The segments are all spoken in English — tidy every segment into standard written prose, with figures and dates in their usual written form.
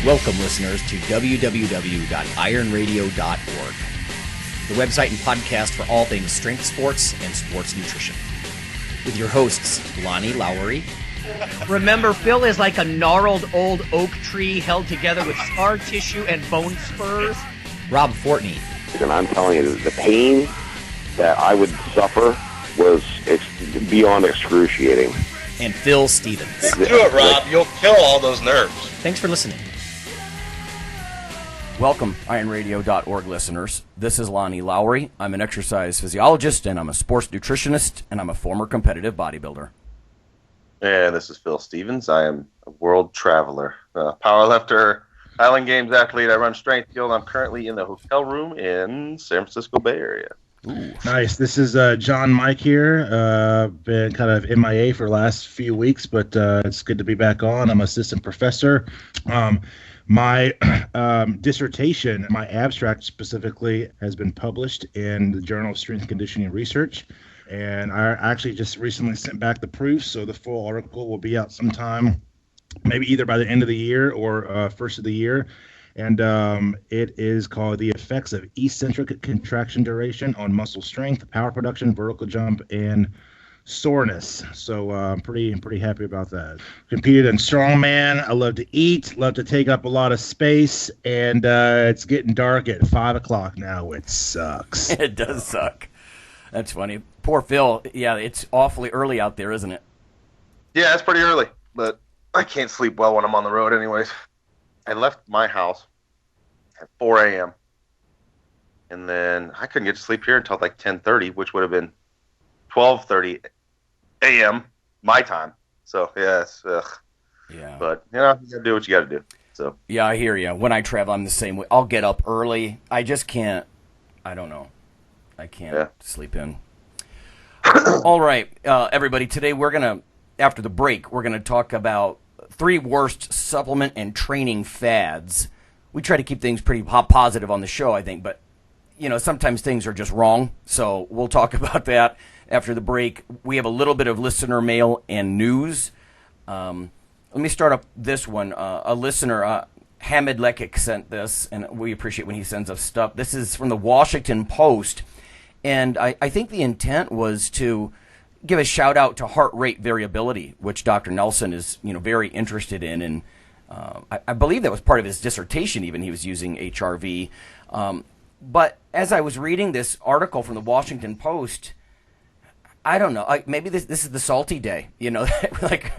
Welcome, listeners, to www.ironradio.org, the website and podcast for all things strength sports and sports nutrition. With your hosts, Lonnie Lowry. Remember, Phil is like a gnarled old oak tree held together with scar tissue and bone spurs. Rob Fortney. And I'm telling you, the pain that I would suffer was beyond excruciating. And Phil Stevens. Do it, Rob. You'll kill all those nerves. Thanks for listening. Welcome, IronRadio.org listeners. This is Lonnie Lowry. I'm an exercise physiologist, and I'm a sports nutritionist, and I'm a former competitive bodybuilder. And this is Phil Stevens. I am a world traveler, powerlifter, Island Games athlete. I run Strength Guild. I'm currently in the hotel room in San Francisco Bay Area. Ooh. Nice. This is John Mike here. Been kind of MIA for the last few weeks, but it's good to be back on. I'm assistant professor. My dissertation, my abstract specifically, has been published in the Journal of Strength and Conditioning Research. And I actually just recently sent back the proofs, so the full article will be out sometime, maybe either by the end of the year or first of the year. And it is called The Effects of Eccentric Contraction Duration on Muscle Strength, Power Production, Vertical Jump, and Soreness. So I'm pretty happy about that. Competed in strongman. I love to eat, love to take up a lot of space, and it's getting dark at 5 o'clock now. It sucks. It does suck. That's funny. Poor Phil. Yeah, it's awfully early out there, isn't it? Yeah, it's pretty early, but I can't sleep well when I'm on the road anyways. I left my house at 4 a.m. And then I couldn't get to sleep here until like 10:30, which would have been 12:30 a.m. my time. So, yes. Yeah. But, you know, you got to do what you got to do. So. Yeah, I hear you. When I travel, I'm the same way. I'll get up early. I just can't. I don't know. I can't sleep in. All right, everybody. Today after the break, we're going to talk about 3 worst supplement and training fads. We try to keep things pretty positive on the show, I think, but, you know, sometimes things are just wrong. So we'll talk about that after the break. We have a little bit of listener mail and news. Let me start up this one. A listener, Hamid Lekik, sent this, and we appreciate when he sends us stuff. This is from the Washington Post, and I think the intent was to give a shout out to heart rate variability, which Dr. Nelson is, you know, very interested in, and I believe that was part of his dissertation. Even he was using HRV. But as I was reading this article from the Washington Post, I don't know. Maybe this is the salty day, you know. Like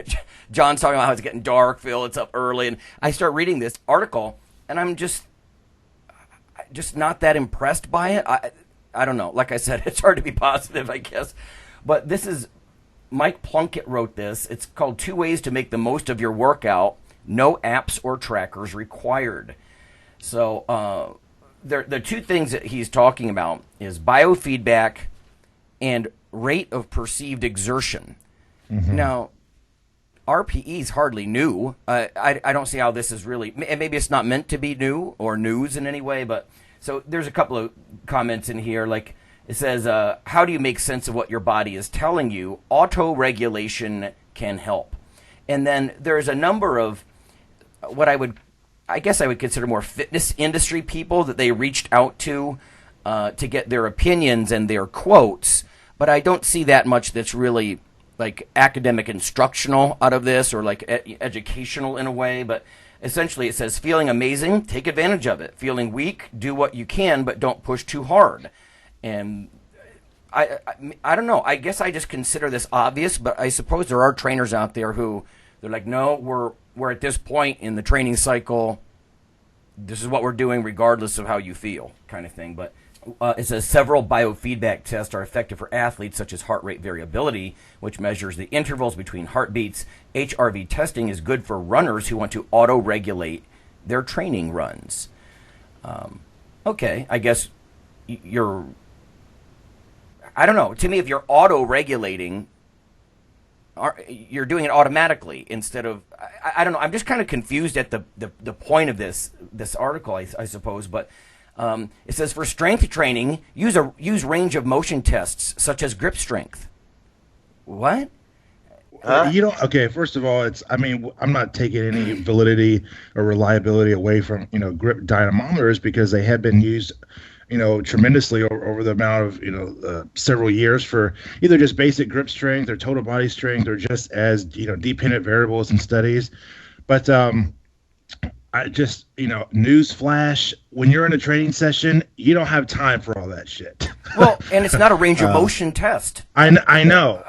John's talking about how it's getting dark, Phil. It's up early, and I start reading this article, and I'm just not that impressed by it. I don't know. Like I said, it's hard to be positive, I guess. But this is Mike Plunkett wrote this. It's called 2 Ways to Make the Most of Your Workout. No apps or trackers required. So the 2 things that he's talking about is biofeedback and rate of perceived exertion. Mm-hmm. Now, RPE is hardly new. I don't see how this is really, and maybe it's not meant to be new or news in any way, but so there's a couple of comments in here, like it says, how do you make sense of what your body is telling you? Auto-regulation can help. And then there's a number of what I guess I would consider more fitness industry people that they reached out to get their opinions and their quotes, but I don't see that much that's really like academic instructional out of this or like educational in a way, but essentially it says feeling amazing, take advantage of it. Feeling weak, do what you can, but don't push too hard. And I don't know. I guess I just consider this obvious, but I suppose there are trainers out there who they're like, no, we're at this point in the training cycle. This is what we're doing regardless of how you feel, kind of thing. But it says several biofeedback tests are effective for athletes, such as heart rate variability, which measures the intervals between heartbeats. HRV testing is good for runners who want to auto-regulate their training runs. Okay, I guess I don't know. To me, if you're auto-regulating, you're doing it automatically instead of, I don't know. I'm just kind of confused at the point of this article, I suppose. But it says for strength training, use range of motion tests such as grip strength. What? You don't. Okay, first of all, it's. I mean, I'm not taking any validity or reliability away from grip dynamometers because they have been used, tremendously over the amount of several years for either just basic grip strength or total body strength or just as dependent variables in studies. But I just news flash: when you're in a training session, you don't have time for all that shit. Well, and it's not a range of motion test. I know.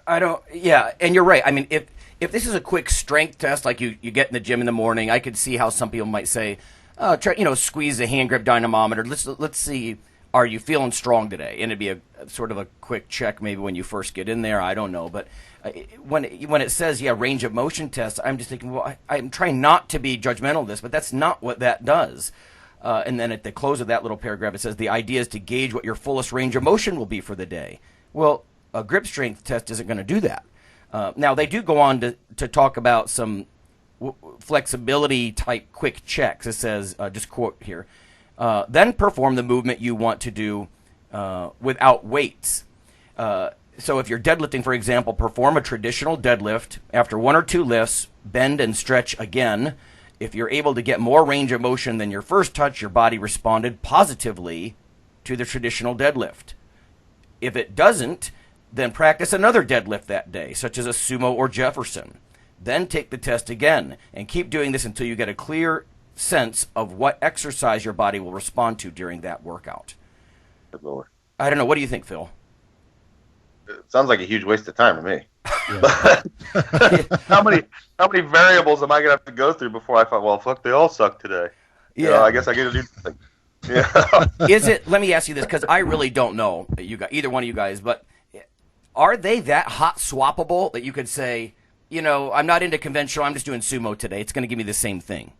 I don't. Yeah, and you're right. I mean, if this is a quick strength test, like you get in the gym in the morning, I could see how some people might say, try squeeze the hand grip dynamometer. Let's see, are you feeling strong today? And it'd be a sort of a quick check maybe when you first get in there. I don't know, but when it says range of motion test, I'm just thinking, well, I'm trying not to be judgmental of this, but that's not what that does. And then at the close of that little paragraph, it says the idea is to gauge what your fullest range of motion will be for the day. Well, a grip strength test isn't going to do that. Now, they do go on to talk about some flexibility type quick checks. It says, just quote here, then perform the movement you want to do without weights. So if you're deadlifting, for example, perform a traditional deadlift. After 1 or 2 lifts, bend and stretch again. If you're able to get more range of motion than your first touch, your body responded positively to the traditional deadlift. If it doesn't, then practice another deadlift that day, such as a sumo or Jefferson. Then take the test again, and keep doing this until you get a clear sense of what exercise your body will respond to during that workout. Good Lord. I don't know. What do you think, Phil? It sounds like a huge waste of time to me. How many variables am I gonna have to go through before I thought, well, fuck, they all suck today? I guess I get to do something. Yeah. Is it? Let me ask you this, because I really don't know either one of you guys, but are they that hot swappable that you could say, I'm not into conventional, I'm just doing sumo today. It's going to give me the same thing.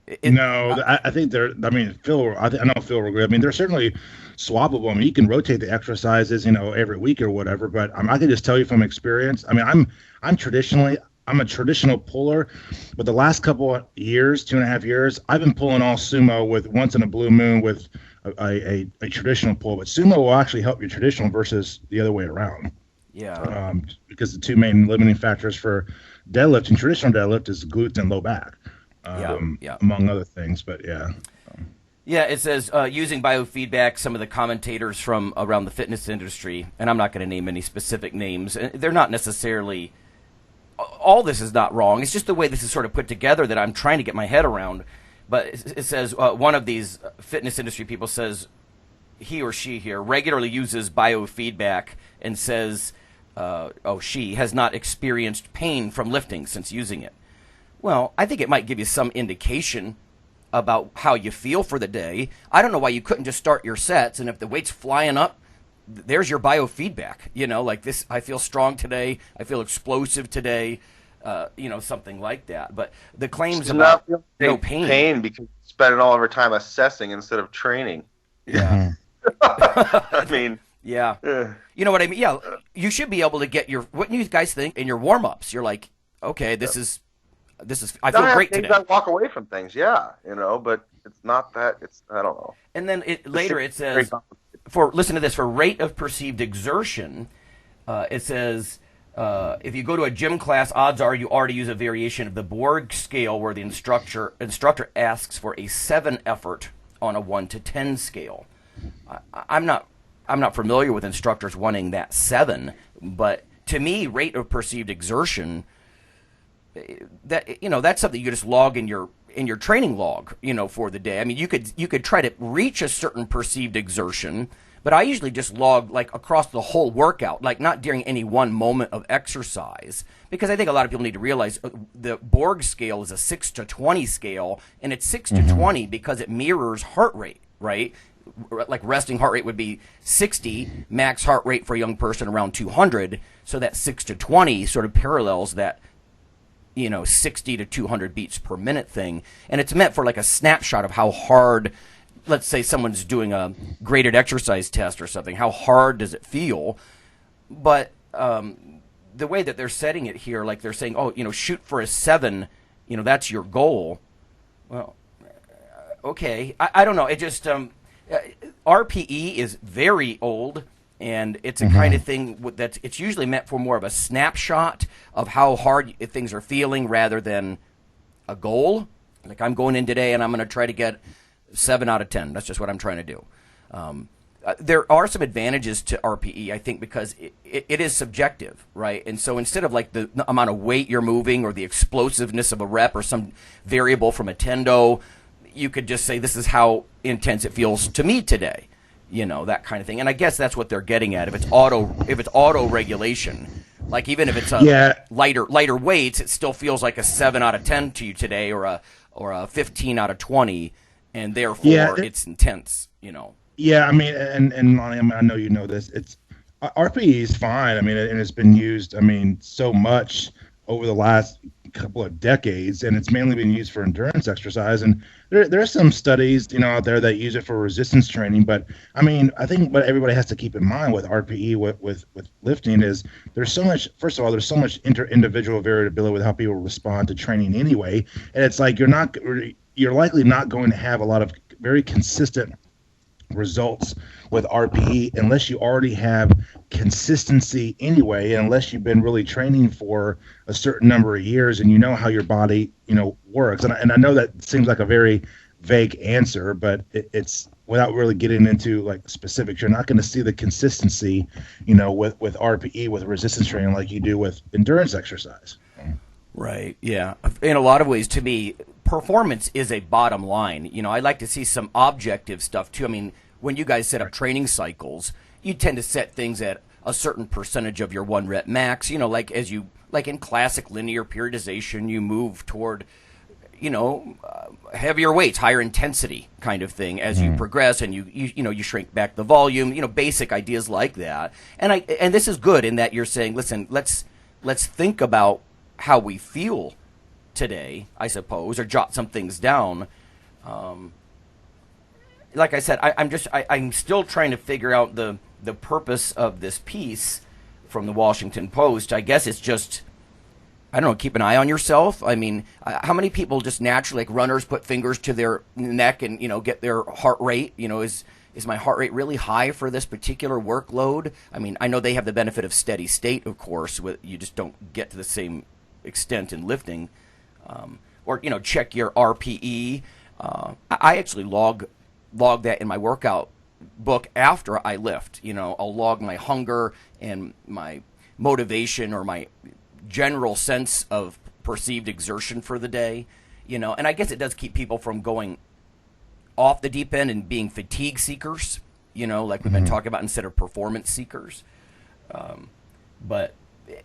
I think they're. I mean, Phil. I know Phil will agree. I mean, they're certainly swappable. I mean, you can rotate the exercises, every week or whatever. But I can just tell you from experience. I mean, I'm a traditional puller, but the last couple of years, 2.5 years, I've been pulling all sumo with once in a blue moon with a traditional pull. But sumo will actually help your traditional versus the other way around. Yeah. Because the two main limiting factors for deadlift and traditional deadlift is glutes and low back. Among other things, but yeah. Yeah, it says using biofeedback, some of the commentators from around the fitness industry, and I'm not going to name any specific names, and they're not necessarily, all this is not wrong, it's just the way this is sort of put together that I'm trying to get my head around. But it says one of these fitness industry people says, he or she here regularly uses biofeedback and says, she has not experienced pain from lifting since using it. Well, I think it might give you some indication about how you feel for the day. I don't know why you couldn't just start your sets, and if the weight's flying up, there's your biofeedback. Like this, I feel strong today, I feel explosive today, something like that. But the claims about no pain because you're spending all of our time assessing instead of training. Yeah. I mean... Yeah. You know what I mean? Yeah, you should be able to get what do you guys think in your warm-ups? You're like, okay, this is I feel great today. I walk away from things, but it's not that. I don't know. And then later it says, listen to this, for rate of perceived exertion, it says, if you go to a gym class, odds are you already use a variation of the Borg scale where the instructor asks for a 7 effort on a 1 to 10 scale. I'm not familiar with instructors wanting that 7, but to me, rate of perceived exertion, that's something you just log in your training log, for the day. I mean, you could try to reach a certain perceived exertion, but I usually just log like across the whole workout, like not during any one moment of exercise, because I think a lot of people need to realize the Borg scale is a 6 to 20 scale, and it's 6 to 20 because it mirrors heart rate, right? Like resting heart rate would be 60, max heart rate for a young person around 200, so that 6 to 20 sort of parallels that 60 to 200 beats per minute thing. And it's meant for like a snapshot of how hard, let's say someone's doing a graded exercise test or something, how hard does it feel? But the way that they're setting it here, like they're saying, shoot for a 7, that's your goal. Well, okay. I don't know. It just, RPE is very old. And it's a kind of thing that's it's usually meant for more of a snapshot of how hard things are feeling rather than a goal. Like I'm going in today and I'm going to try to get 7 out of 10. That's just what I'm trying to do. There are some advantages to RPE, I think, because it is subjective, right? And so instead of like the amount of weight you're moving or the explosiveness of a rep or some variable from a tendo, you could just say this is how intense it feels to me today. That kind of thing. And I guess that's what they're getting at. If it's auto regulation, like even if it's lighter weights, it still feels like a 7 out of 10 to you today, or a 15 out of 20, and therefore it's intense. Yeah, I mean, and Lonnie, I know you know this. It's RPE is fine. I mean, and it's been used. I mean, so much over the last couple of decades, and it's mainly been used for endurance exercise. And there are some studies, out there that use it for resistance training. But I mean, I think what everybody has to keep in mind with RPE with lifting is there's so much. First of all, there's so much individual variability with how people respond to training anyway, and it's like you're likely not going to have a lot of very consistent results with RPE unless you already have consistency anyway, and unless you've been really training for a certain number of years and you know how your body works. And I know that seems like a very vague answer, but it's without really getting into like specifics, you're not going to see the consistency with RPE, with resistance training, like you do with endurance exercise. Right, yeah. In a lot of ways, to me, performance is a bottom line. I'd like to see some objective stuff, too. I mean, when you guys set up training cycles, you tend to set things at a certain percentage of your 1 rep max. Like in classic linear periodization, you move toward, heavier weights, higher intensity kind of thing as you progress, and you shrink back the volume, basic ideas like that. And this is good in that you're saying, listen, let's think about how we feel today, I suppose, or jot some things down. Like I said, I'm still trying to figure out the purpose of this piece from the Washington Post. I guess it's just, I don't know, keep an eye on yourself. I mean, how many people just naturally, like runners, put fingers to their neck and get their heart rate? Is my heart rate really high for this particular workload? I mean, I know they have the benefit of steady state, of course. You just don't get to the same extent in lifting. Or check your RPE. I actually log that in my workout book after I lift. I'll log my hunger and my motivation or my general sense of perceived exertion for the day. And I guess it does keep people from going off the deep end and being fatigue seekers. Like we've been talking about, instead of performance seekers.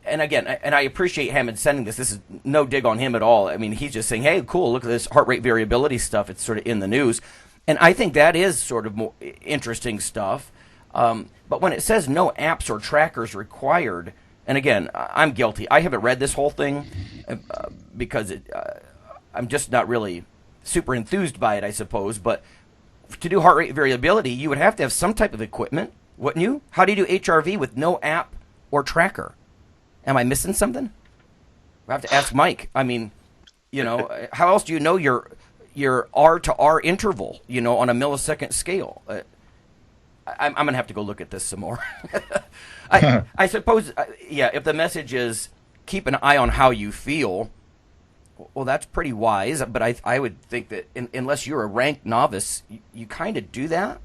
And again, I appreciate Hammond sending this. This is no dig on him at all. I mean, he's just saying, hey, cool, look at this heart rate variability stuff. It's sort of in the news. And I think that is sort of more interesting stuff. But when it says no apps or trackers required, and again, I'm guilty. I haven't read this whole thing because I'm just not really super enthused by it, I suppose. But to do heart rate variability, you would have to have some type of equipment, wouldn't you? How do you do HRV with no app or tracker? Am I missing something? I have to ask Mike. I mean, how else do you know your R to R interval, on a millisecond scale? I'm going to have to go look at this some more. I suppose, if the message is keep an eye on how you feel, well, that's pretty wise. But I would think that unless you're a ranked novice, you kind of do that.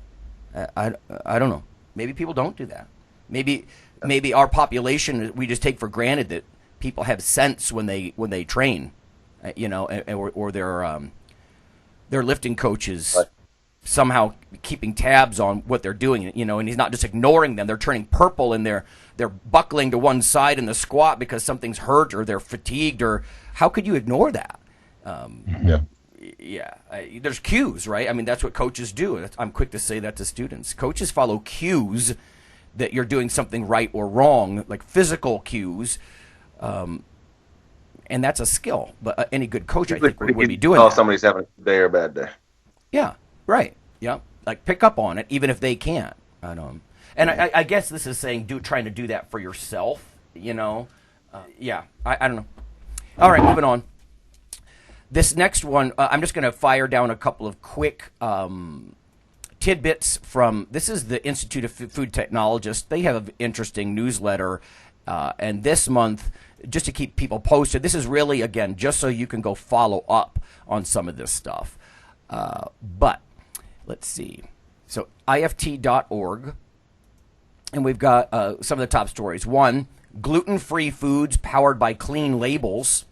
I don't know. Maybe people don't do that. Maybe our population, we just take for granted that people have sense when they train, or their lifting coaches somehow keeping tabs on what they're doing, and he's not just ignoring them. They're turning purple and they're buckling to one side in the squat because something's hurt or they're fatigued, or how could you ignore that? There's cues, right? I mean, that's what coaches do. I'm quick to say that to students. Coaches follow cues that you're doing something right or wrong, like physical cues, and that's a skill. But any good coach, I think, would be doing that. Somebody's having a day or a bad day. Yeah, right. Yeah, like pick up on it, even if they can't. And I guess this is saying trying to do that for yourself. I don't know. All right, moving on. This next one, I'm just going to fire down a couple of quick tidbits from, this is the Institute of Food Technologists. They have an interesting newsletter, and this month, just to keep people posted, this is really, again, just so you can go follow up on some of this stuff. But let's see. So IFT.org, and we've got some of the top stories. One, gluten-free foods powered by clean labels,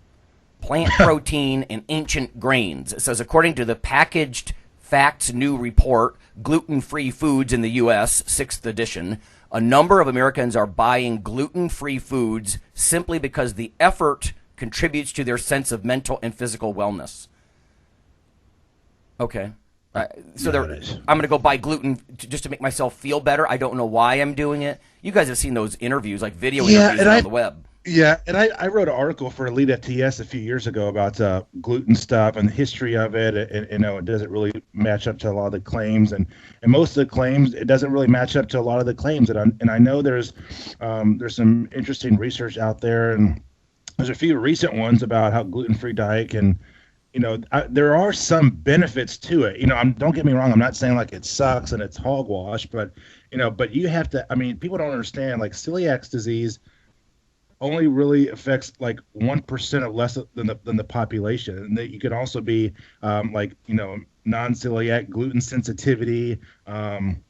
plant protein, and ancient grains. It says, according to the Packaged Facts New Report, Gluten-Free Foods in the U.S., 6th edition, a number of Americans are buying gluten-free foods simply because the effort contributes to their sense of mental and physical wellness. Okay. So I'm going to go buy gluten just to make myself feel better. I don't know why I'm doing it. You guys have seen those interviews, like video interviews on the web. Yeah, and I wrote an article for Elite FTS a few years ago about gluten stuff and the history of it, and it doesn't really match up to a lot of the claims, and most of the claims, it doesn't really match up to a lot of the claims, and I know there's some interesting research out there, and there's a few recent ones about how gluten-free diet can, there are some benefits to it. Don't get me wrong, I'm not saying like it sucks and it's hogwash, but you have to, people don't understand, like celiac disease only really affects like 1% of less than the population, and that you could also be non-celiac gluten sensitivity, and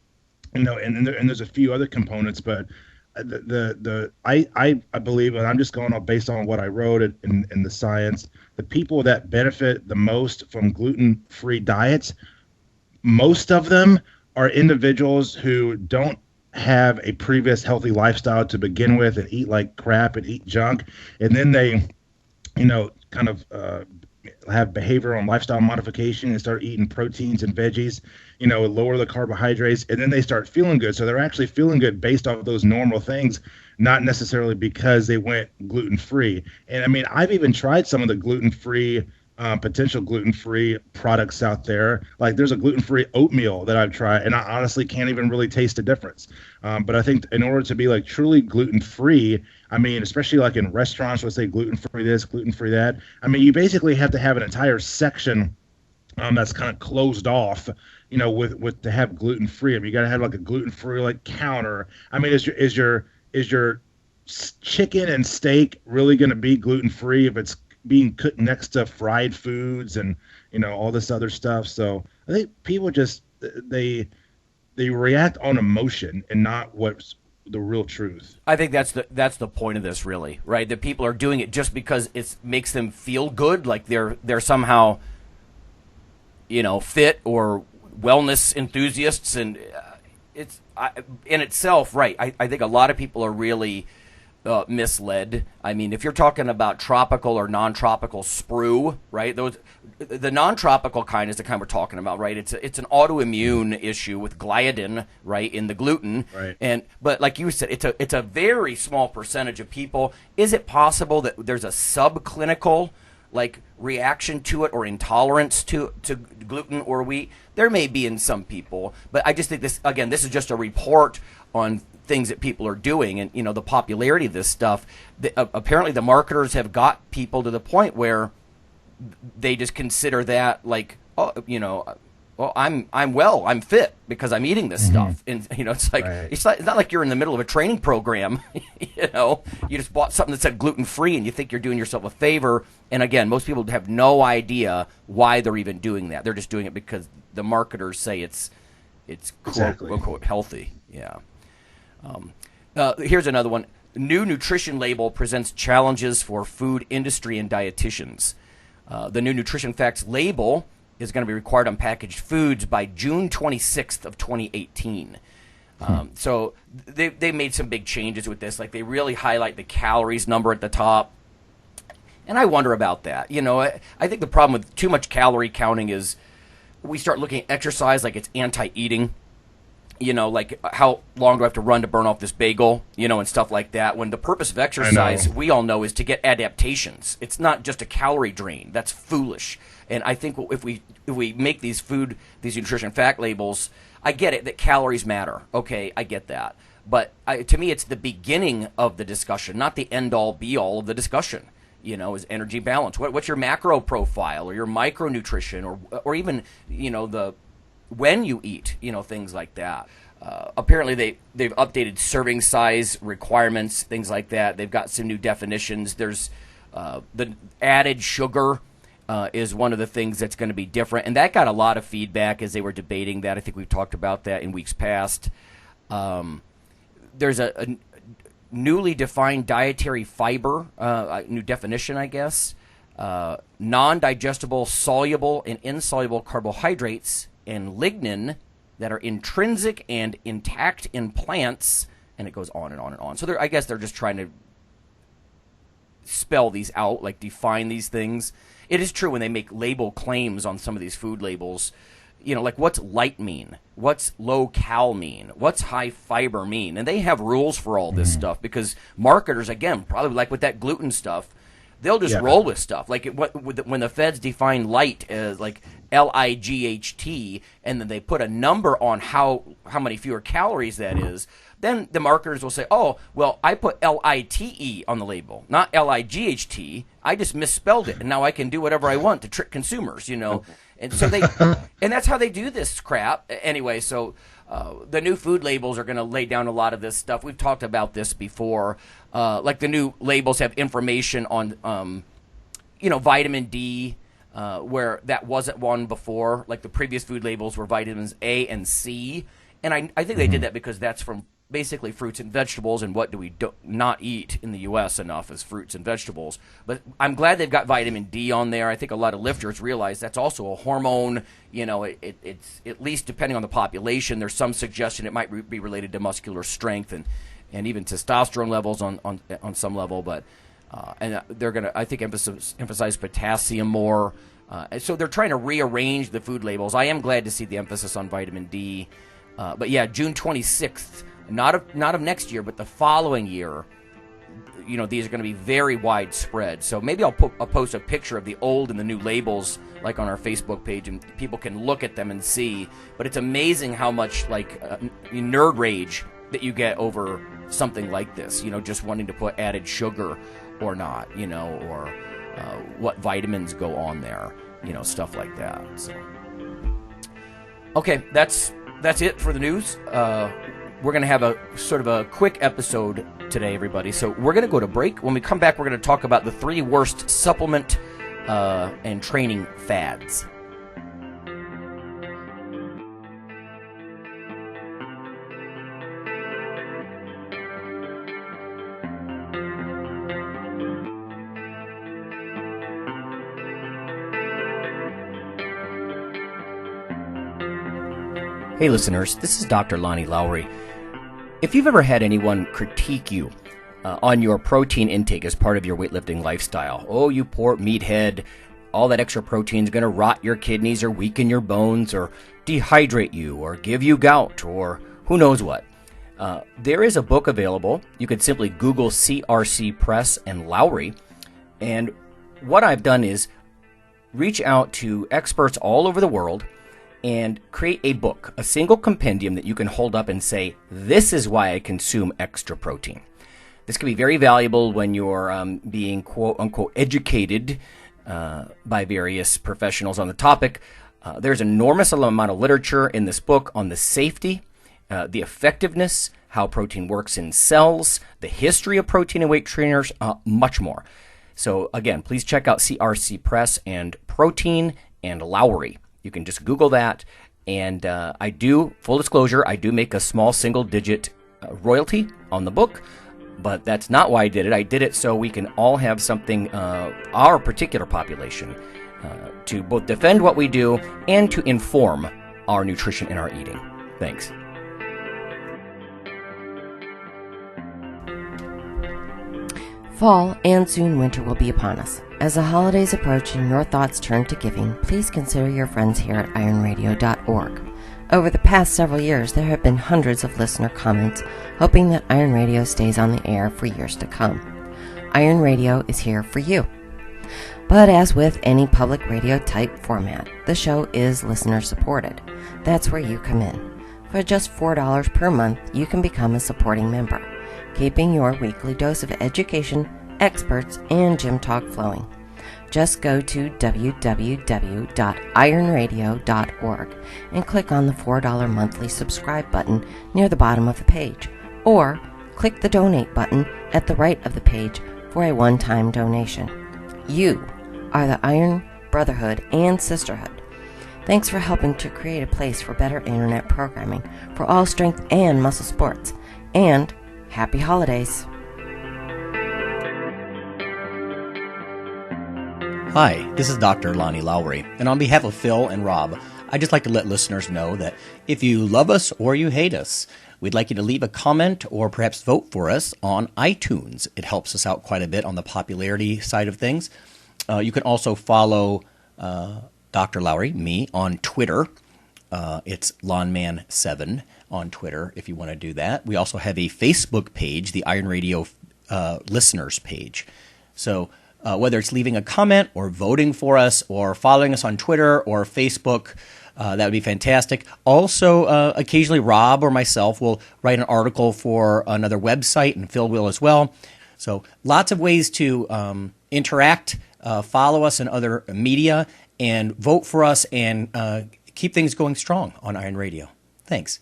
there's a few other components, but I believe, and I'm just going off based on what I wrote in the science, the people that benefit the most from gluten-free diets, most of them are individuals who don't have a previous healthy lifestyle to begin with and eat like crap and eat junk, and then they kind of have behavioral and lifestyle modification and start eating proteins and veggies, lower the carbohydrates, and then they start feeling good. So they're actually feeling good based off of those normal things, not necessarily because they went gluten-free. And I've even tried some of the gluten-free potential gluten-free products out there. Like there's a gluten-free oatmeal that I've tried, and I honestly can't even really taste the difference. But I think in order to be like truly gluten-free, especially like in restaurants, let's say gluten-free this, gluten-free that, you basically have to have an entire section that's kind of closed off, with to have gluten-free. You got to have like a gluten-free like counter. Is your chicken and steak really going to be gluten-free if it's being cooked next to fried foods and all this other stuff? So I think people just they react on emotion and not what's the real truth. I think that's the point of this, really, right? That people are doing it just because it makes them feel good, like they're somehow fit or wellness enthusiasts, and it's in itself, right? I think a lot of people are really misled. If you're talking about tropical or non-tropical sprue, right? The non-tropical kind is the kind we're talking about, right? It's an autoimmune issue with gliadin, right, in the gluten, right? But like you said, it's a very small percentage of people. Is it possible that there's a subclinical like reaction to it or intolerance to gluten or wheat? There may be in some people, but I just think this is just a report on things that people are doing, and the popularity of this stuff. Apparently the marketers have got people to the point where they just consider that like, I'm fit because I'm eating this stuff, and it's like it's not like you're in the middle of a training program. You just bought something that said gluten free, and you think you're doing yourself a favor. And again, most people have no idea why they're even doing that. They're just doing it because the marketers say it's quote unquote healthy. Yeah. Here's another one. New nutrition label presents challenges for food industry and dietitians. The new nutrition facts label is going to be required on packaged foods by June 26th of 2018. So they made some big changes with this. Like they really highlight the calories number at the top. And I wonder about that. I think the problem with too much calorie counting is we start looking at exercise like it's anti-eating. Like how long do I have to run to burn off this bagel, and stuff like that. When the purpose of exercise, we all know, is to get adaptations. It's not just a calorie drain. That's foolish. And I think if we make these nutrition fact labels, I get it that calories matter. Okay, I get that. But to me, it's the beginning of the discussion, not the end-all, be-all of the discussion. Is energy balance. What's your macro profile or your micronutrition or even, the when you eat, things like that. Apparently they've updated serving size requirements, things like that. They've got some new definitions. There's the added sugar is one of the things that's going to be different, and that got a lot of feedback as they were debating that. I think we've talked about that in weeks past. There's a newly defined dietary fiber, new definition, I guess. Non-digestible, soluble, and insoluble carbohydrates and lignin that are intrinsic and intact in plants, and it goes on and on and on. So I guess they're just trying to spell these out, like define these things. It is true when they make label claims on some of these food labels, like what's light mean? What's low cal mean? What's high fiber mean? And they have rules for all this stuff because marketers, again, probably like with that gluten stuff, they'll just roll with stuff. Like when the feds define light as like LIGHT, and then they put a number on how many fewer calories that is, then the marketers will say, oh, well, I put LITE on the label, not LIGHT. I just misspelled it, and now I can do whatever I want to trick consumers, And so and that's how they do this crap. Anyway, so the new food labels are going to lay down a lot of this stuff. We've talked about this before. Like the new labels have information on, vitamin D, where that wasn't one before. Like the previous food labels were vitamins A and C. And I think they did that because that's from basically fruits and vegetables, and what do we not eat in the U.S. enough as fruits and vegetables. But I'm glad they've got vitamin D on there. I think a lot of lifters realize that's also a hormone. It's at least depending on the population, there's some suggestion it might be related to muscular strength and even testosterone levels on some level. But and they're going to, I think, emphasize potassium more. So they're trying to rearrange the food labels. I am glad to see the emphasis on vitamin D. But yeah, June 26th. Not of next year, but the following year, these are going to be very widespread. So maybe I'll post a picture of the old and the new labels, like on our Facebook page, and people can look at them and see. But it's amazing how much nerd rage that you get over something like this. Just wanting to put added sugar or not, or what vitamins go on there, stuff like that. So, okay, that's it for the news. We're going to have a sort of a quick episode today, everybody. So we're going to go to break. When we come back, we're going to talk about the 3 worst supplement and training fads. Hey listeners, this is Dr. Lonnie Lowry. If you've ever had anyone critique you on your protein intake as part of your weightlifting lifestyle, oh, you poor meathead, all that extra protein is going to rot your kidneys or weaken your bones or dehydrate you or give you gout or who knows what. There is a book available. You could simply Google CRC Press and Lowry. And what I've done is reach out to experts all over the world and create a book, a single compendium that you can hold up and say, this is why I consume extra protein. This can be very valuable when you're being quote-unquote educated by various professionals on the topic. There's an enormous amount of literature in this book on the safety, the effectiveness, how protein works in cells, the history of protein and weight trainers, much more. So again, please check out CRC Press and Protein and Lowry. You can just Google that, and I do, full disclosure, I do make a small single-digit royalty on the book, but that's not why I did it. I did it so we can all have something, our particular population, to both defend what we do and to inform our nutrition and our eating. Thanks. Fall and soon winter will be upon us. As the holidays approach and your thoughts turn to giving, please consider your friends here at IronRadio.org. Over the past several years, there have been hundreds of listener comments hoping that Iron Radio stays on the air for years to come. Iron Radio is here for you. But as with any public radio type format, the show is listener supported. That's where you come in. For just $4 per month, you can become a supporting member, keeping your weekly dose of education, experts, and gym talk flowing. Just go to www.ironradio.org and click on the $4 monthly subscribe button near the bottom of the page, or click the donate button at the right of the page for a one-time donation. You are the Iron Brotherhood and Sisterhood. Thanks for helping to create a place for better internet programming for all strength and muscle sports. And happy holidays. Hi, this is Dr. Lonnie Lowry, and on behalf of Phil and Rob, I'd just like to let listeners know that if you love us or you hate us, we'd like you to leave a comment or perhaps vote for us on iTunes. It helps us out quite a bit on the popularity side of things. You can also follow Dr. Lowry, me, on Twitter. It's Lawnman7 on Twitter if you want to do that. We also have a Facebook page, the Iron Radio listeners page. So whether it's leaving a comment or voting for us or following us on Twitter or Facebook, that would be fantastic. Also, occasionally Rob or myself will write an article for another website, and Phil will as well. So lots of ways to interact, follow us in other media, and vote for us and keep things going strong on Iron Radio. Thanks.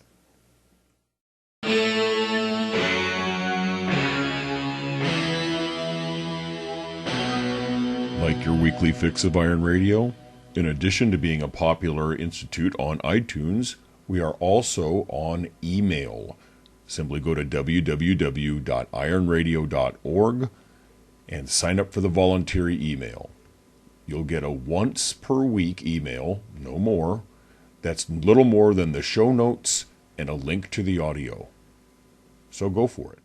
Like your weekly fix of Iron Radio? In addition to being a popular institute on iTunes, we are also on email. Simply go to www.ironradio.org and sign up for the voluntary email. You'll get a once per week email, no more. That's little more than the show notes and a link to the audio. So go for it.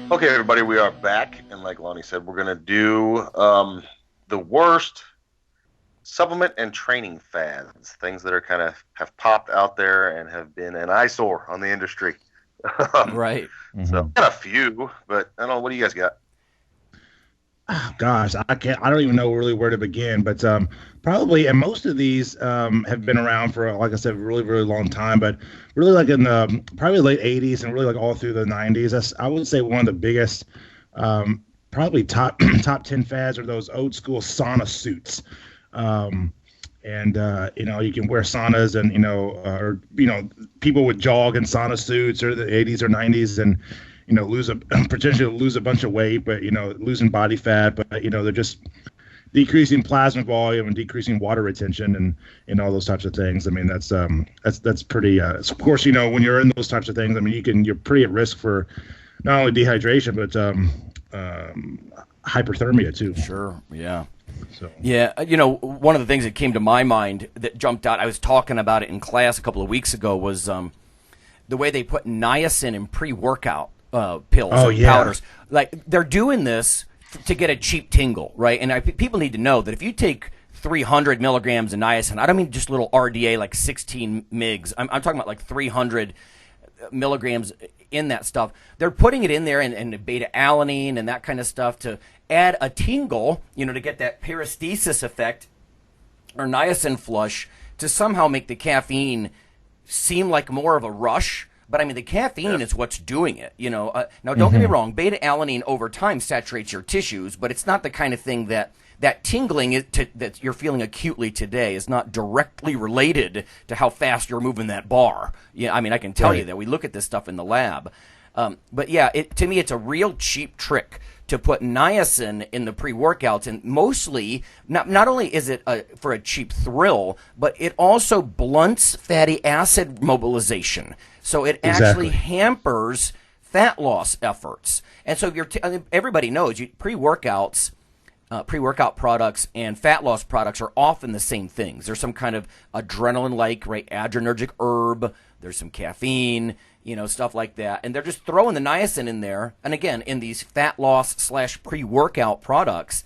Okay, everybody, we are back, and like Lonnie said, we're going to do the worst supplement and training fads, things that are kind of have popped out there and have been an eyesore on the industry. Right. So, got a few, but I don't know, what do you guys got? Oh, gosh, I don't even know really where to begin, but probably, and most of these have been around for, like I said, a really, really long time, but really like in the probably late 80s and really like all through the 90s. I would say one of the biggest, probably top 10 fads are those old school sauna suits. And you can wear saunas and, people would jog in sauna suits or the 80s or 90s and, potentially lose a bunch of weight, but, losing body fat, but, they're just decreasing plasma volume and decreasing water retention and all those types of things. I mean, that's pretty, of course, when you're in those types of things, I mean, you're pretty at risk for not only dehydration, but hyperthermia too. Sure. Yeah. So. Yeah. One of the things that came to my mind that jumped out, I was talking about it in class a couple of weeks ago, was the way they put niacin in pre-workout pills and powders. Like, they're doing this to get a cheap tingle, right? And people need to know that if you take 300 milligrams of niacin, I don't mean just little RDA like 16 mgs. I'm talking about like 300 milligrams in that stuff. They're putting it in there and beta-alanine and that kind of stuff to add a tingle, to get that paresthesis effect or niacin flush to somehow make the caffeine seem like more of a rush. But I mean, the caffeine is what's doing it, Now, don't get me wrong. Beta-alanine over time saturates your tissues, but it's not the kind of thing that tingling that you're feeling acutely today is not directly related to how fast you're moving that bar. Yeah, I mean, I can tell you that. We look at this stuff in the lab. But yeah, to me, it's a real cheap trick to put niacin in the pre-workouts, and mostly, not only is it for a cheap thrill, but it also blunts fatty acid mobilization. So it actually hampers fat loss efforts. And so everybody knows pre-workouts, pre-workout products and fat loss products are often the same things. There's some kind of adrenaline-like, right, adrenergic herb. There's some caffeine, stuff like that. And they're just throwing the niacin in there. And again, in these fat loss / pre-workout products.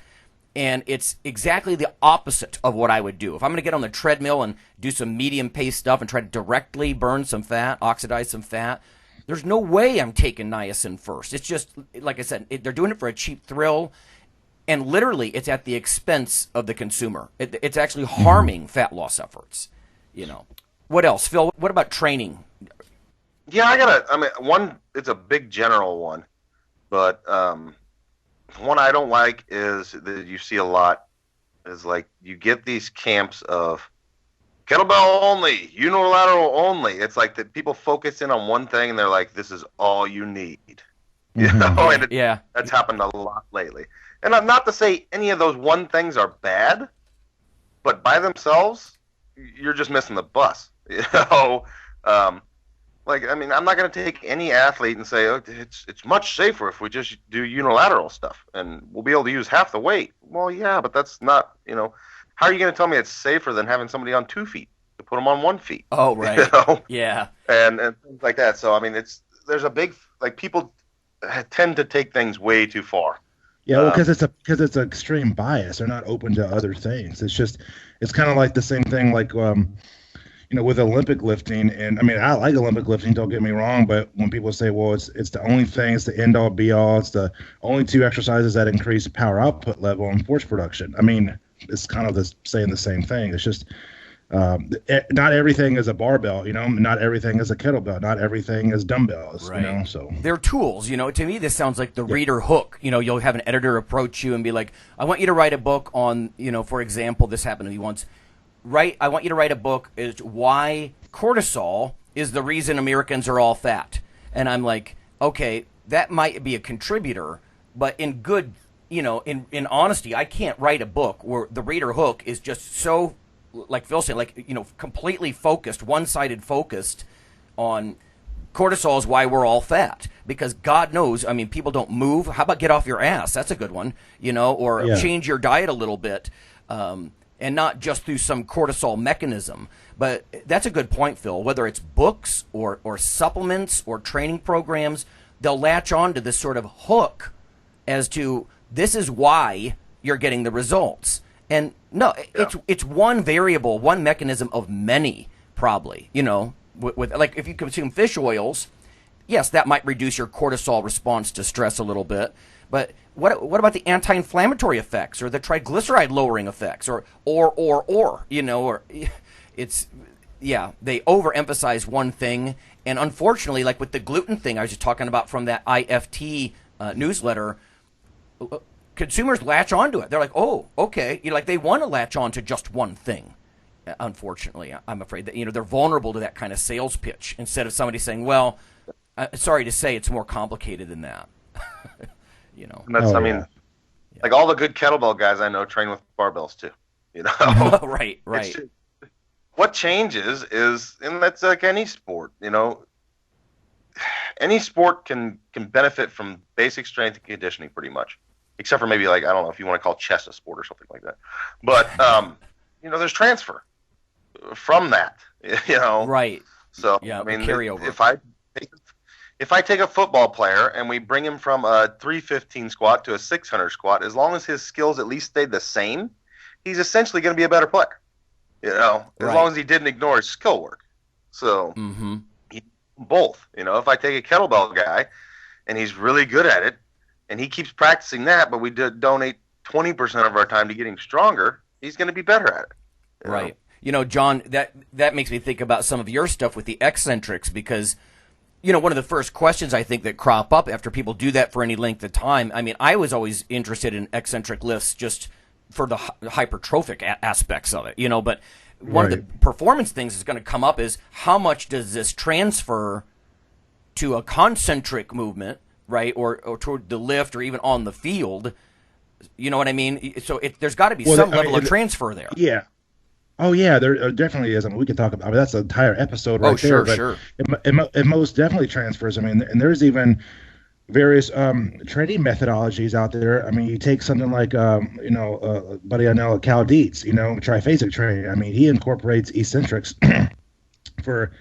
And it's exactly the opposite of what I would do. If I'm going to get on the treadmill and do some medium pace stuff and try to directly burn some fat, oxidize some fat, there's no way I'm taking niacin first. It's just, like I said, they're doing it for a cheap thrill. And literally, it's at the expense of the consumer. It's actually harming fat loss efforts. What else, Phil? What about training? Yeah, I mean, one, it's a big general one, but one I don't like is that you see a lot is like you get these camps of kettlebell only, unilateral only. It's like that people focus in on one thing and they're like, this is all you need. You know, and that's happened a lot lately. And I'm not to say any of those one things are bad, but by themselves, you're just missing the bus. You know, like, I mean, I'm not going to take any athlete and say, oh, it's much safer if we just do unilateral stuff and we'll be able to use half the weight. Well, yeah, but that's not, you know, how are you going to tell me it's safer than having somebody on 2 feet to put them on 1 feet? Oh, right. You know? Yeah. And things like that. So, I mean, there's a big, like, people tend to take things way too far. Yeah, well, because it's an extreme bias. They're not open to other things. It's kind of like the same thing, like, you know, with Olympic lifting. And I mean, I like Olympic lifting, don't get me wrong, but when people say, well, it's the only thing, it's the end all be all, it's the only 2 exercises that increase power output level and force production. I mean, it's kind of saying the same thing. It's just not everything is a barbell, you know, not everything is a kettlebell, not everything is dumbbells, right. You know, so. They're tools, you know. To me, this sounds like the reader hook. You know, you'll have an editor approach you and be like, I want you to write a book on, you know, for example, this happened to me once. I want you to write a book is why cortisol is the reason Americans are all fat. And I'm like, okay, that might be a contributor, but in good, you know, in honesty, I can't write a book where the reader hook is just so, like Phil said, like, you know, completely focused, one-sided focused on cortisol is why we're all fat. Because God knows, I mean, people don't move. How about get off your ass? That's a good one, you know, or change your diet a little bit. And not just through some cortisol mechanism. But that's a good point, Phil. Whether it's books or supplements or training programs, they'll latch on to this sort of hook as to this is why you're getting the results. And no, it's one variable, one mechanism of many, probably. You know, with like if you consume fish oils, yes, that might reduce your cortisol response to stress a little bit. But what about the anti-inflammatory effects or the triglyceride lowering effects or you know, or it's they overemphasize one thing, and unfortunately, like with the gluten thing I was just talking about from that IFT newsletter, consumers latch onto it. They're like, oh, okay, you know, like they want to latch on to just one thing. Unfortunately, I'm afraid that, you know, they're vulnerable to that kind of sales pitch instead of somebody saying, well, sorry to say, it's more complicated than that. You know, and that's, I mean, like all the good kettlebell guys I know train with barbells too. You know, right. What changes is, and that's like any sport. You know, any sport can benefit from basic strength and conditioning pretty much, except for maybe like, I don't know if you want to call chess a sport or something like that. But you know, there's transfer from that. You know, right. So yeah, I mean, carryover. If I take a football player and we bring him from a 315 squat to a 600 squat, as long as his skills at least stayed the same, he's essentially going to be a better player. You know, as long as he didn't ignore his skill work. So both. You know, if I take a kettlebell guy and he's really good at it and he keeps practicing that, but we donate 20% of our time to getting stronger, he's going to be better at it. Right. Know? You know, John, that makes me think about some of your stuff with the eccentrics because, you know, one of the first questions I think that crop up after people do that for any length of time, I mean, I was always interested in eccentric lifts just for the hypertrophic aspects of it, you know, but one of the performance things that's going to come up is how much does this transfer to a concentric movement, right, or toward the lift or even on the field, you know what I mean? So there's got to be some level of transfer there. Yeah. Oh yeah, there definitely is. I mean, we could talk about. I mean, that's an entire episode right there. Sure. It most definitely transfers. I mean, and there's even various training methodologies out there. I mean, you take something like you know, buddy I know, Cal Dietz, you know, triphasic training. I mean, he incorporates eccentrics for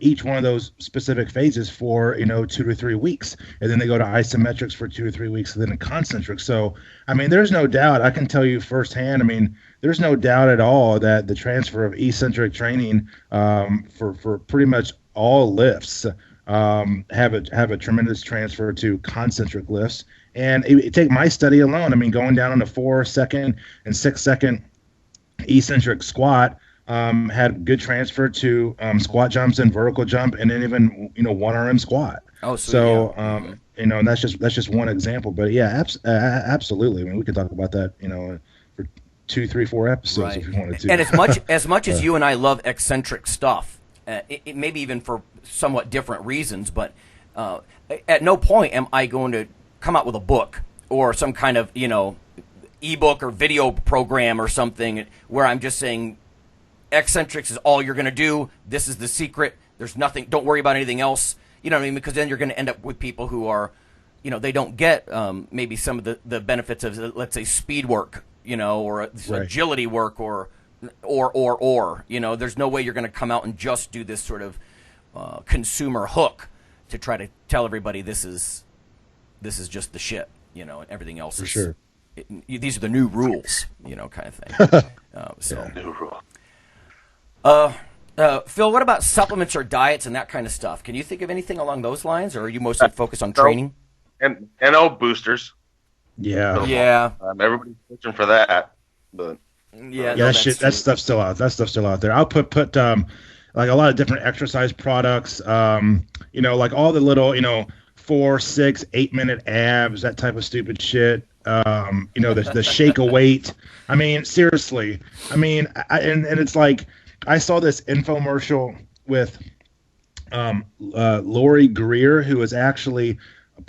each one of those specific phases for, you know, 2 to 3 weeks, and then they go to isometrics for 2 to 3 weeks, and then concentrics. So, I mean, there's no doubt. I can tell you firsthand. I mean, there's no doubt at all that the transfer of eccentric training for pretty much all lifts have a tremendous transfer to concentric lifts. And take my study alone. I mean, going down on a 4 second and 6 second eccentric squat had good transfer to squat jumps and vertical jump, and then even 1RM squat. Oh, sweet, so yeah. and that's just one example. But yeah, absolutely. I mean, we could talk about that for 2, 3, 4 episodes if we wanted to. And as much as you and I love eccentric stuff, it maybe even for somewhat different reasons, but at no point am I going to come out with a book or some kind of ebook or video program or something where I'm just saying eccentrics is all you're going to do. This is the secret. There's nothing. Don't worry about anything else. You know what I mean? Because then you're going to end up with people who are, they don't get maybe some of the benefits of, let's say, speed work, or agility work, or. There's no way you're going to come out and just do this sort of consumer hook to try to tell everybody this is just the shit, and everything else for is. Sure. These are the new rules, kind of thing. New rule. Phil, what about supplements or diets and that kind of stuff? Can you think of anything along those lines, or are you mostly focused on training? And boosters. Yeah. Yeah. Everybody's searching for that, but that stuff's still out. That stuff's still out there. I'll put like a lot of different exercise products. Like all the little 4, 6, 8 minute abs, that type of stupid shit. The shake a weight. I mean, seriously. I mean, and it's like I saw this infomercial with Lori Greer, who is actually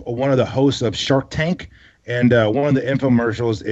one of the hosts of Shark Tank. And one of the infomercials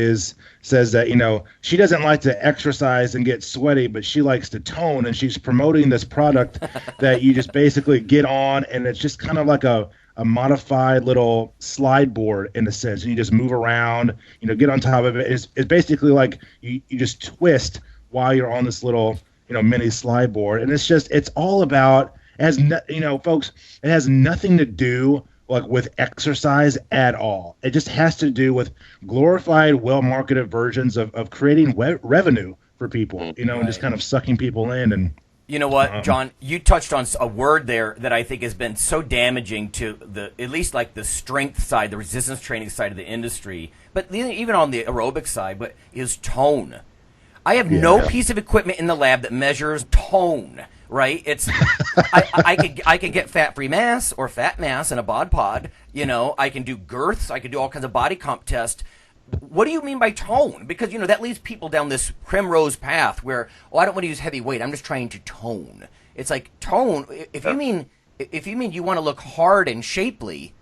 says that, she doesn't like to exercise and get sweaty, but she likes to tone. And she's promoting this product that you just basically get on, and it's just kind of like a modified little slide board in a sense. And you just move around, get on top of it. It's basically like you just twist while you're on this little, mini slide board. And it's all about, folks, it has nothing to do like with exercise at all. It just has to do with glorified, well-marketed versions of creating revenue for people, and just kind of sucking people in. And you know what, John, you touched on a word there that I think has been so damaging to at least like the strength side, the resistance training side of the industry, but even on the aerobic side, but is tone. I have no piece of equipment in the lab that measures tone. Right? It's I can get fat-free mass or fat mass in a bod pod. I can do girths. I can do all kinds of body comp tests. What do you mean by tone? Because that leads people down this primrose path where, I don't want to use heavy weight. I'm just trying to tone. It's like tone. If you mean you want to look hard and shapely,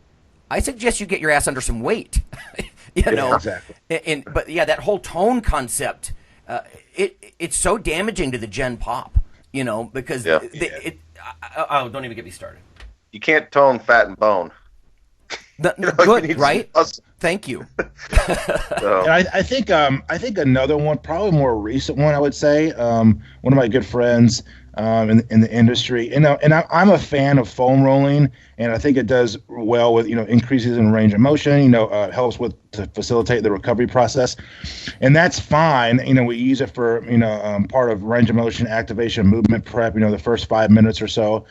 I suggest you get your ass under some weight. Exactly. But that whole tone concept, it's so damaging to the Gen Pop. Because don't even get me started. You can't tone fat and bone. Good, right? Thank you. So. I think another one, probably more recent one, I would say. One of my good friends in the industry, and I'm a fan of foam rolling, and I think it does well with increases in range of motion. Helps to facilitate the recovery process, and that's fine. We use it for part of range of motion activation, movement prep. The first 5 minutes or so,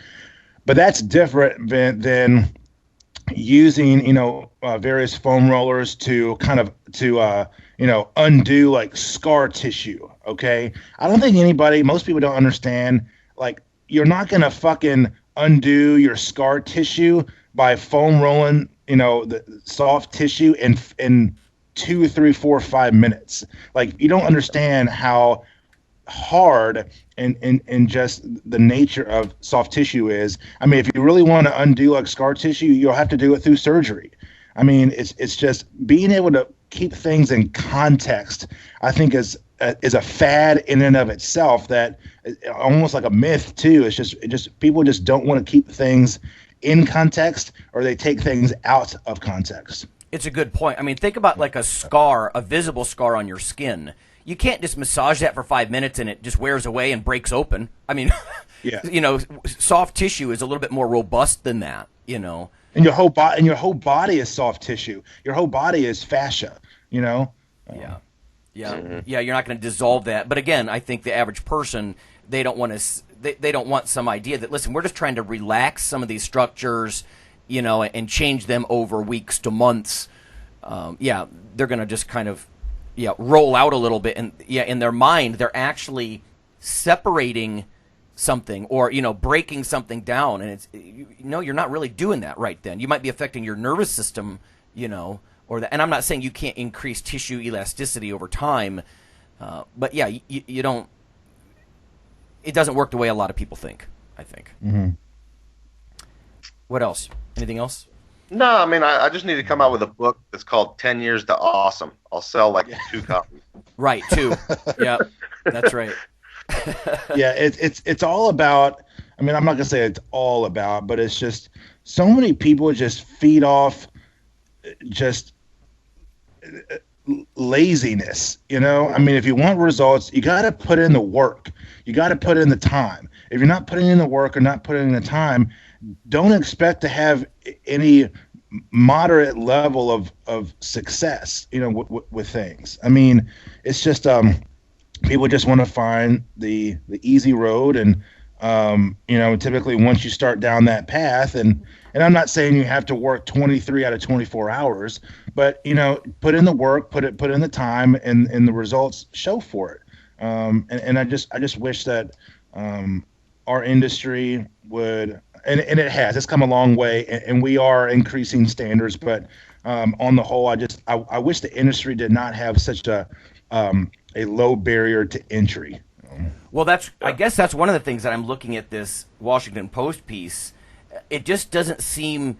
but that's different than using various foam rollers to kind of undo like scar tissue. Okay, I don't think most people don't understand, like, you're not gonna fucking undo your scar tissue by foam rolling the soft tissue in 2, 3, 4, 5 minutes. Like, you don't understand how hard and just the nature of soft tissue is. I mean, if you really want to undo like scar tissue, you'll have to do it through surgery. I mean, it's just being able to keep things in context, I think, is a fad in and of itself, that almost like a myth too. It's just people just don't want to keep things in context, or they take things out of context. It's a good point. I mean, think about like a scar, a visible scar on your skin. You can't just massage that for 5 minutes and it just wears away and breaks open. I mean, soft tissue is a little bit more robust than that, And your whole body is soft tissue. Your whole body is fascia, Yeah. You're not going to dissolve that. But again, I think the average person, they don't want to. They don't want some idea that, listen, we're just trying to relax some of these structures, and change them over weeks to months. They're going to just kind of roll out a little bit, and in their mind, they're actually separating something or, breaking something down. And you're not really doing that right then. You might be affecting your nervous system, or that. And I'm not saying you can't increase tissue elasticity over time. But yeah, you don't, it doesn't work the way a lot of people think, I think. Mm-hmm. What else? Anything else? No, I mean, I just need to come out with a book that's called 10 Years to Awesome. I'll sell like 2 copies. Right, 2. Yeah, that's right. Yeah, it's all about, I mean, I'm not going to say it's all about, but it's just so many people just feed off just laziness, I mean, if you want results, you got to put in the work. You got to put in the time. If you're not putting in the work or not putting in the time, don't expect to have any moderate level of success, with things. I mean, it's just people just want to find the easy road, and typically once you start down that path, and I'm not saying you have to work 23 out of 24 hours, but put in the work, put in the time, and the results show for it. And I just wish that our industry would, and it has, it's come a long way, and we are increasing standards, but on the whole, I wish the industry did not have such a low barrier to entry. Well, I guess that's one of the things that I'm looking at this Washington Post piece. It just doesn't seem,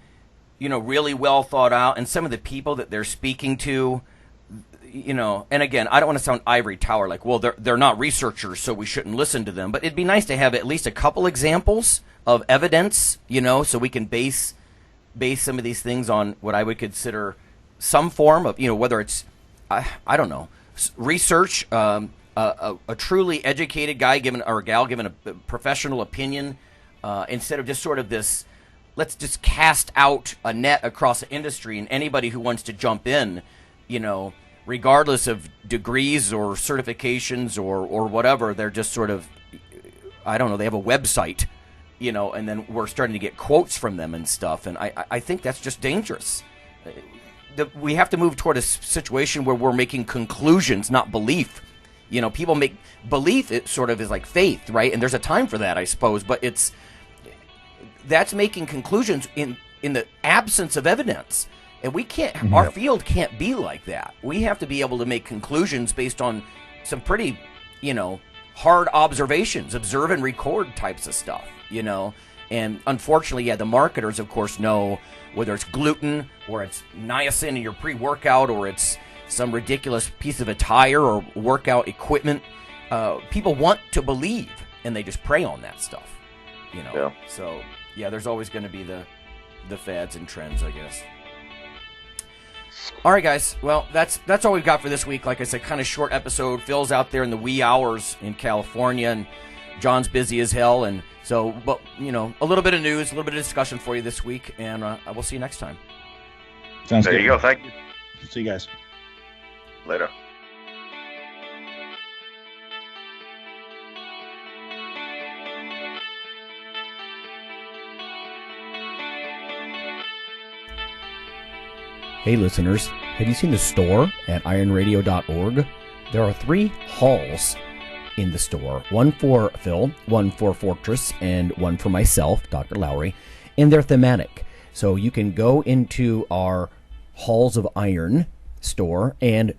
really well thought out, and some of the people that they're speaking to, and again, I don't want to sound ivory tower, like, well, they're not researchers, so we shouldn't listen to them, but it'd be nice to have at least a couple examples of evidence, so we can base some of these things on what I would consider some form of, whether it's, I don't know, research, a truly educated guy or gal giving a professional opinion, instead of just sort of this, let's just cast out a net across the industry, and anybody who wants to jump in, regardless of degrees or certifications or whatever, they're just sort of, I don't know, they have a website, and then we're starting to get quotes from them and stuff, and I think that's just dangerous. We have to move toward a situation where we're making conclusions, not belief. People make belief, it sort of is like faith, right? And there's a time for that, I suppose, but that's making conclusions in the absence of evidence. And we can't, our field can't be like that. We have to be able to make conclusions based on some pretty, hard observations, observe and record types of stuff, And unfortunately, the marketers, of course, know whether it's gluten or it's niacin in your pre-workout or it's some ridiculous piece of attire or workout equipment. People want to believe, and they just prey on that stuff, Yeah. So, there's always going to be the fads and trends, I guess. All right, guys. Well, that's all we've got for this week. Like I said, kind of short episode. Phil's out there in the wee hours in California, and John's busy as hell. And so, but a little bit of news, a little bit of discussion for you this week, and we'll see you next time. Sounds good. There you go. Thank you. See you guys later. Hey listeners, have you seen the store at IronRadio.org? There are 3 halls in the store. One for Phil, one for Fortress, and one for myself, Dr. Lowry, and they're thematic. So you can go into our Halls of Iron store and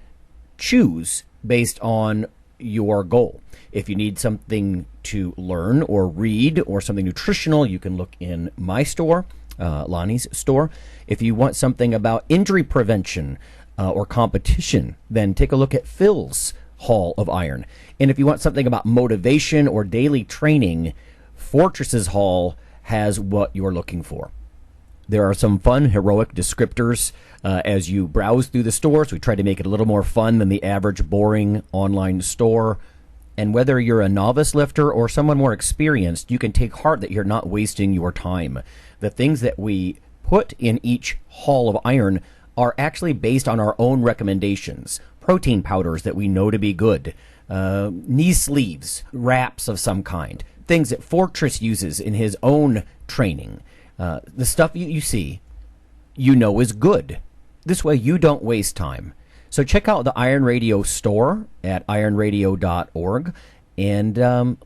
choose based on your goal. If you need something to learn or read or something nutritional, you can look in my store, Lonnie's store. If you want something about injury prevention or competition, then take a look at Phil's Hall of Iron. And if you want something about motivation or daily training, Fortress's Hall has what you're looking for. There are some fun, heroic descriptors as you browse through the store, so we try to make it a little more fun than the average boring online store. And whether you're a novice lifter or someone more experienced, you can take heart that you're not wasting your time. The things that we put in each Hall of Iron are actually based on our own recommendations. Protein powders that we know to be good, knee sleeves, wraps of some kind, things that Fortress uses in his own training. The stuff you see, is good. This way you don't waste time. So check out the Iron Radio store at ironradio.org And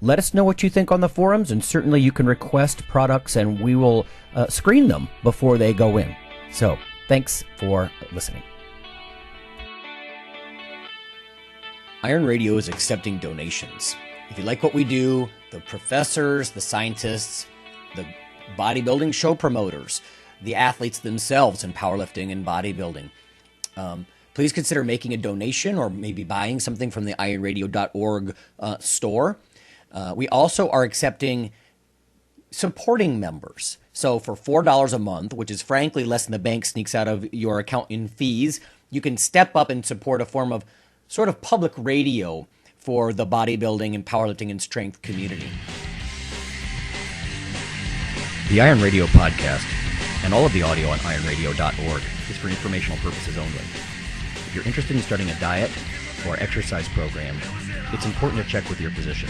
let us know what you think on the forums, and certainly you can request products and we will screen them before they go in. So thanks for listening. Iron Radio is accepting donations. If you like what we do, the professors, the scientists, the bodybuilding show promoters, the athletes themselves in powerlifting and bodybuilding, please consider making a donation or maybe buying something from the IronRadio.org store. We also are accepting supporting members. So for $4 a month, which is frankly less than the bank sneaks out of your account in fees, you can step up and support a form of sort of public radio for the bodybuilding and powerlifting and strength community. The Iron Radio podcast and all of the audio on ironradio.org is for informational purposes only. If you're interested in starting a diet or exercise program, it's important to check with your physician.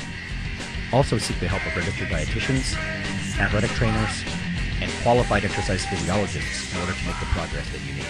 Also seek the help of registered dietitians, athletic trainers, and qualified exercise physiologists in order to make the progress that you need.